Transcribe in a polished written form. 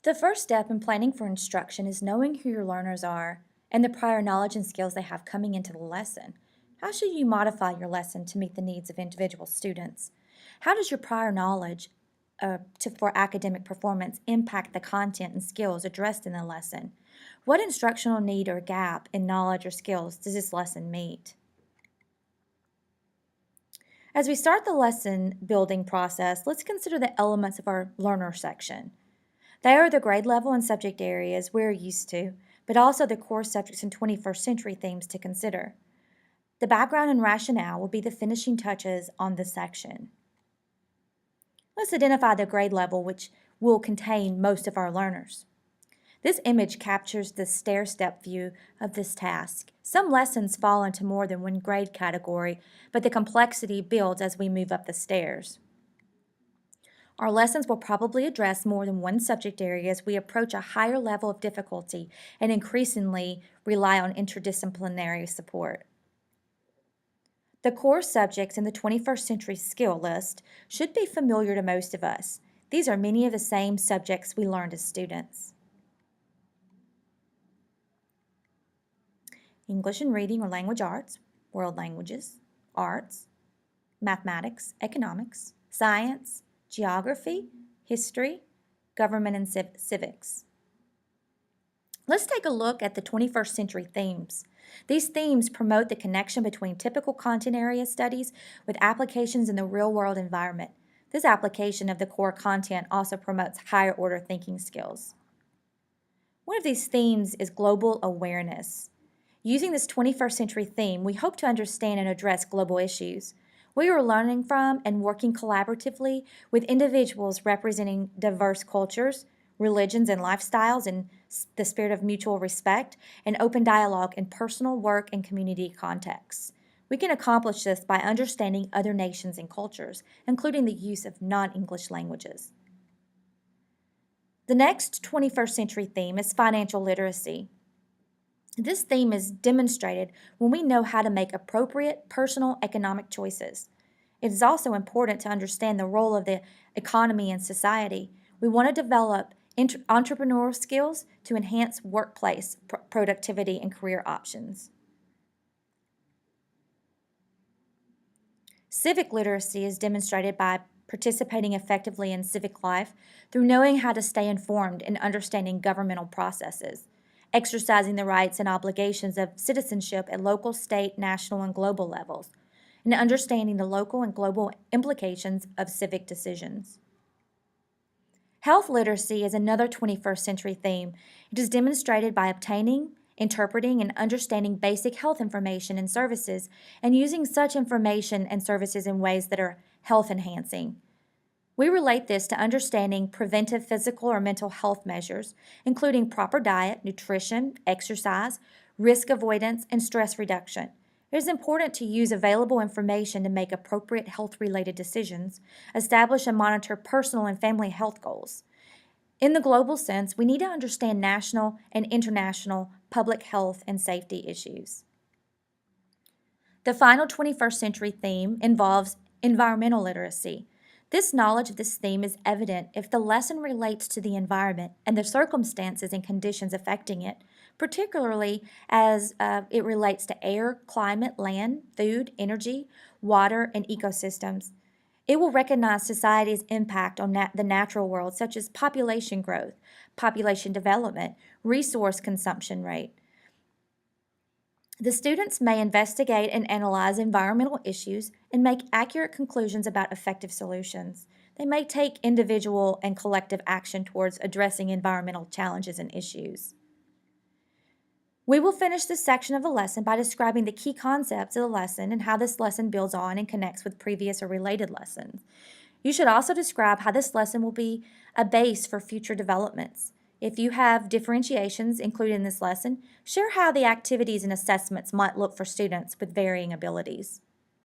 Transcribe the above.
The first step in planning for instruction is knowing who your learners are and the prior knowledge and skills they have coming into the lesson. How should you modify your lesson to meet the needs of individual students? How does your prior knowledge for academic performance impact the content and skills addressed in the lesson? What instructional need or gap in knowledge or skills does this lesson meet? As we start the lesson building process, let's consider the elements of our learner section. They are the grade level and subject areas we're used to, but also the core subjects and 21st century themes to consider. The background and rationale will be the finishing touches on this section. Let's identify the grade level, which will contain most of our learners. This image captures the stair-step view of this task. Some lessons fall into more than one grade category, but the complexity builds as we move up the stairs. Our lessons will probably address more than one subject area as we approach a higher level of difficulty and increasingly rely on interdisciplinary support. The core subjects in the 21st century skill list should be familiar to most of us. These are many of the same subjects we learned as students. English and reading or language arts, world languages, arts, mathematics, economics, science, geography, history, government, and civics. Let's take a look at the 21st century themes. These themes promote the connection between typical content area studies with applications in the real-world environment. This application of the core content also promotes higher order thinking skills. One of these themes is global awareness. Using this 21st century theme, we hope to understand and address global issues. We are learning from and working collaboratively with individuals representing diverse cultures, religions, and lifestyles in the spirit of mutual respect and open dialogue in personal, work, and community contexts. We can accomplish this by understanding other nations and cultures, including the use of non-English languages. The next 21st century theme is financial literacy. This theme is demonstrated when we know how to make appropriate personal economic choices. It is also important to understand the role of the economy in society. We want to develop entrepreneurial skills to enhance workplace productivity and career options. Civic literacy is demonstrated by participating effectively in civic life through knowing how to stay informed and understanding governmental processes, exercising the rights and obligations of citizenship at local, state, national, and global levels, and understanding the local and global implications of civic decisions. Health literacy is another 21st century theme. It is demonstrated by obtaining, interpreting, and understanding basic health information and services, and using such information and services in ways that are health-enhancing. We relate this to understanding preventive physical or mental health measures, including proper diet, nutrition, exercise, risk avoidance, and stress reduction. It is important to use available information to make appropriate health-related decisions, establish and monitor personal and family health goals. In the global sense, we need to understand national and international public health and safety issues. The final 21st century theme involves environmental literacy. This knowledge of this theme is evident if the lesson relates to the environment and the circumstances and conditions affecting it, particularly as it relates to air, climate, land, food, energy, water, and ecosystems. It will recognize society's impact on the natural world, such as population growth, population development, resource consumption rate. The students may investigate and analyze environmental issues and make accurate conclusions about effective solutions. They may take individual and collective action towards addressing environmental challenges and issues. We will finish this section of the lesson by describing the key concepts of the lesson and how this lesson builds on and connects with previous or related lessons. You should also describe how this lesson will be a base for future developments. If you have differentiations included in this lesson, share how the activities and assessments might look for students with varying abilities.